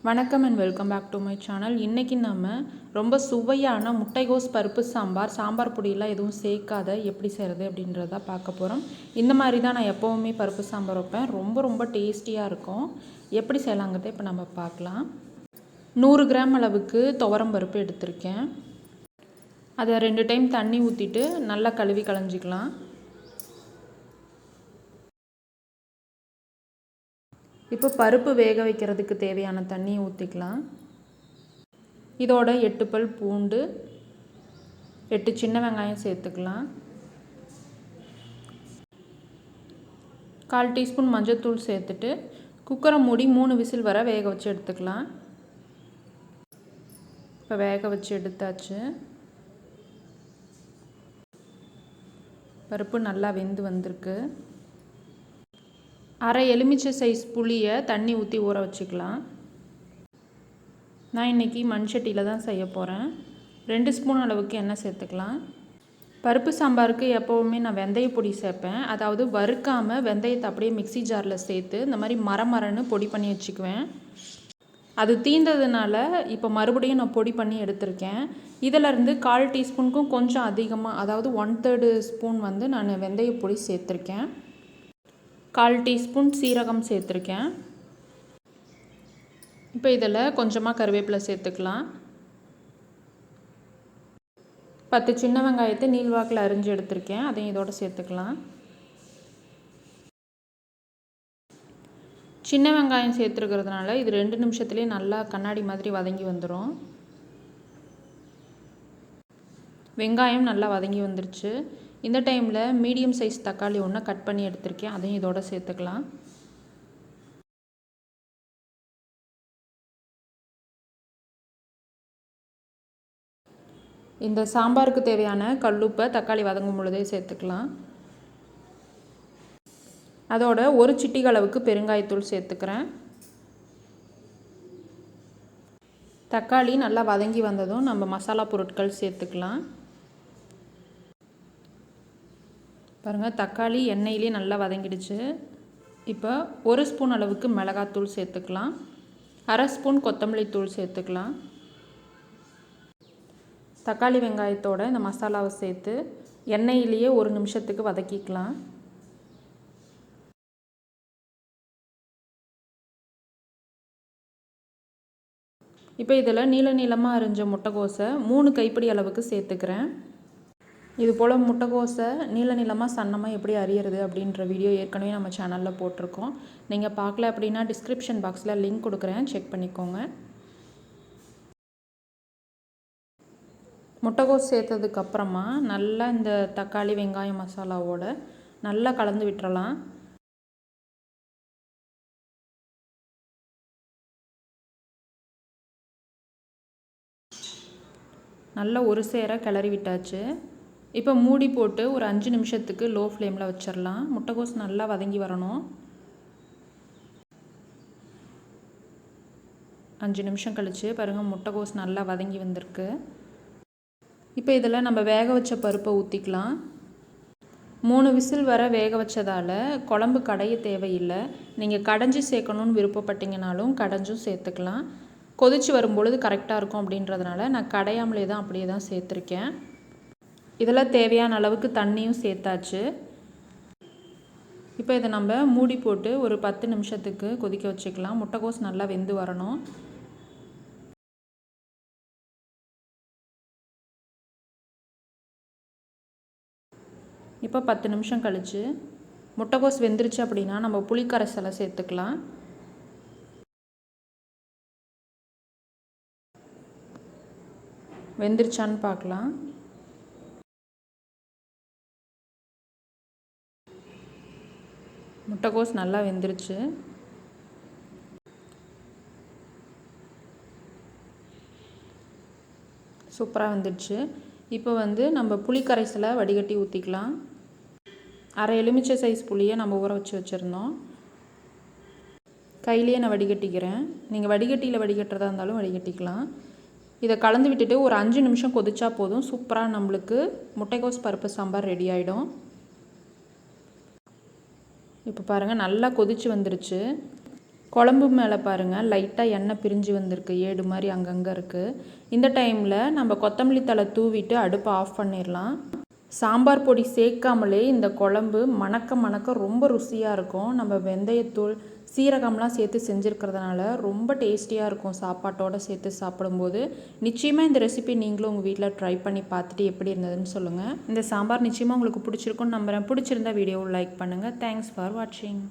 வணக்கம் and welcome back to my channel. இன்றைக்கி நம்ம ரொம்ப சுவையான முட்டைகோஸ் பருப்பு சாம்பார் பொடியெல்லாம் எதுவும் சேர்க்காத எப்படி செய்கிறது அப்படின்றத பார்க்க போகிறோம். இந்த மாதிரி தான் நான் எப்போவுமே பருப்பு சாம்பார் வைப்பேன். ரொம்ப டேஸ்டியாக இருக்கும். எப்படி செய்யலாங்கிறத இப்போ நம்ம பார்க்கலாம். 100 கிராம் அளவுக்கு துவரம் பருப்பு எடுத்திருக்கேன். அதை 2 டைம் தண்ணி ஊற்றிட்டு நல்லா கழுவி களைஞ்சிக்கலாம். இப்போ பருப்பு வேக வைக்கிறதுக்கு தேவையான தண்ணியை ஊற்றிக்கலாம். இதோட 8 பல் பூண்டு, 8 சின்ன வெங்காயம் சேர்த்துக்கலாம். 1/4 டீஸ்பூன் மஞ்சள்தூள் சேர்த்துட்டு குக்கரை மூடி 3 விசில் வர வேக வச்சு எடுத்துக்கலாம். இப்போ வேக வச்சு எடுத்தாச்சு. பருப்பு நல்லா வெந்து வந்திருக்கு. அரை எலுமிச்சை சைஸ் புளியை தண்ணி ஊற்றி ஊற வச்சுக்கலாம். நான் இன்றைக்கி மண் சட்டியில் தான் செய்ய போகிறேன். 2 ஸ்பூன் அளவுக்கு எண்ணெய் சேர்த்துக்கலாம். பருப்பு சாம்பாருக்கு எப்போவுமே நான் வெந்தய பொடி சேர்ப்பேன். அதாவது வறுக்காமல் வெந்தயத்தை அப்படியே மிக்சி ஜாரில் சேர்த்து இந்த மாதிரி மரன்னு பொடி பண்ணி வச்சுக்குவேன். அது தீர்ந்ததுனால இப்போ மறுபடியும் நான் பொடி பண்ணி எடுத்திருக்கேன். இதிலேருந்து 1/4 டீஸ்பூனுக்கும் கொஞ்சம் அதிகமாக, அதாவது 1/3 ஸ்பூன் நான் வெந்தய பொடி சேர்த்துருக்கேன். 1/4 டீஸ்பூன் சீரகம் சேர்த்துருக்கேன். இப்போ இதில் கொஞ்சமாக கருவேப்பிலை சேர்த்துக்கலாம். 10 சின்ன வெங்காயத்தை நீள்வாக்கில் அரிஞ்சு எடுத்திருக்கேன். அதையும் இதோடு சேர்த்துக்கலாம். சின்ன வெங்காயம் சேர்த்துருக்கிறதுனால இது 2 நிமிஷத்துலேயே நல்லா கண்ணாடி மாதிரி வதங்கி வந்துடும். வெங்காயம் நல்லா வதங்கி வந்துருச்சு. இந்த டைமில் மீடியம் சைஸ் தக்காளி ஒன்று கட் பண்ணி எடுத்திருக்கேன். அதையும் இதோட சேர்த்துக்கலாம். இந்த சாம்பாருக்கு தேவையான கல்லுப்பை தக்காளி வதங்கும் பொழுதே சேர்த்துக்கலாம். அதோட 1 சிட்டிகை அளவுக்கு பெருங்காயத்தூள் சேர்த்துக்கிறேன். தக்காளி நல்லா வதங்கி வந்ததும் நம்ம மசாலா பொருட்கள் சேர்த்துக்கலாம். பாருங்கள், தக்காளி எண்ணெயிலே நல்லா வதங்கிடுச்சு. இப்போ 1 ஸ்பூன் அளவுக்கு மிளகாத்தூள் சேர்த்துக்கலாம். அரை ஸ்பூன் கொத்தமல்லி தூள் சேர்த்துக்கலாம். தக்காளி வெங்காயத்தோட இந்த மசாலாவை சேர்த்து எண்ணெயிலேயே 1 நிமிஷத்துக்கு வதக்கிக்கலாம். இப்போ இதில் நீளமாக அரிஞ்ச முட்டைக்கோஸை 3 கைப்பிடி அளவுக்கு சேர்த்துக்கிறேன். இது போல் முட்டைக்கோஸை நீளமாக சன்னமாக எப்படி அரியறது அப்படின்ற வீடியோ ஏற்கனவே நம்ம சேனலில் போட்டிருக்கோம். நீங்கள் பார்க்கல அப்படின்னா டிஸ்கிரிப்ஷன் பாக்ஸில் லிங்க் கொடுக்குறேன், செக் பண்ணிக்கோங்க. முட்டைக்கோஸ் சேர்த்ததுக்கப்புறமா நல்லா இந்த தக்காளி வெங்காயம் மசாலாவோட நல்லா கலந்து விட்டுறலாம். நல்லா ஒரு சேர கிளறி விட்டாச்சு. இப்போ மூடி போட்டு ஒரு 5 நிமிஷத்துக்கு லோ ஃப்ளேமில் வச்சிடலாம். முட்டைக்கோஸ் நல்லா வதங்கி வரணும். 5 நிமிஷம் கழித்து பாருங்கள், முட்டைக்கோஸ் நல்லா வதங்கி வந்திருக்கு. இப்போ இதில் நம்ம வேக வச்ச பருப்பை ஊற்றிக்கலாம். 3 விசில் வர வேக வச்சதால் குழம்பு கடைய தேவையில்லை. நீங்கள் கடைஞ்சி சேர்க்கணுன்னு விருப்பப்பட்டீங்கனாலும் கடைஞ்சும் சேர்த்துக்கலாம். கொதித்து வரும்பொழுது கரெக்டாக இருக்கும் அப்படின்றதுனால நான் கடையாமலே தான் அப்படியே தான் சேர்த்துருக்கேன். இதில் தேவையான அளவுக்கு தண்ணியும் சேர்த்தாச்சு. இப்போ இதை நம்ம மூடி போட்டு ஒரு 10 நிமிஷத்துக்கு கொதிக்க வச்சுக்கலாம். முட்டைக்கோஸ் நல்லா வெந்து வரணும். இப்போ 10 நிமிஷம் கழித்து முட்டைக்கோஸ் வெந்துருச்சு அப்படின்னா நம்ம புளிக்கரைசலை சேர்த்துக்கலாம். வெந்துருச்சான்னு பார்க்கலாம். முட்டைக்கோஸ் நல்லா வெந்துருச்சு. சூப்பராக வந்துடுச்சு. இப்போ நம்ம புளி கரைசலை வடிகட்டி ஊற்றிக்கலாம். அரை எலுமிச்சை சைஸ் புளியை நம்ம ஊற வச்சு வச்சுருந்தோம். கையிலேயே நான் வடிகட்டிக்கிறேன். நீங்கள் வடிகட்டியில் வடிகட்டுறதா இருந்தாலும் வடிகட்டிக்கலாம். இதை கலந்து விட்டுட்டு ஒரு 5 நிமிஷம் கொதிச்சா போதும். சூப்பராக நம்மளுக்கு முட்டைக்கோஸ் பருப்பு சாம்பார் ரெடி ஆகிடும். இப்போ பாருங்கள், நல்லா கொதிச்சு வந்துருச்சு. குழம்பு மேலே பாருங்கள் லைட்டாக எண்ணெய் பிரிஞ்சு வந்திருக்கு, ஏடு மாதிரி அங்கங்கே இருக்குது. இந்த டைமில் நம்ம கொத்தமல்லி தழை தூவிட்டு அடுப்பை ஆஃப் பண்ணிடலாம். சாம்பார் பொடி சேர்க்காமலே இந்த குழம்பு மணக்க ரொம்ப ருசியாக இருக்கும். நம்ம வெந்தயத்தூள் சீரகம்லாம் சேர்த்து செஞ்சுருக்கிறதுனால ரொம்ப டேஸ்டியாக இருக்கும் சாப்பாட்டோடு சேர்த்து சாப்பிடும்போது. நிச்சயமாக இந்த ரெசிபி நீங்களும் உங்கள் வீட்டில் ட்ரை பண்ணி பார்த்துட்டு எப்படி இருந்ததுன்னு சொல்லுங்கள். இந்த சாம்பார் நிச்சயமாக உங்களுக்கு பிடிச்சிருக்குன்னு நம்புகிறேன். பிடிச்சிருந்தா வீடியோவை லைக் பண்ணுங்கள். தேங்க்ஸ் ஃபார் வாட்சிங்.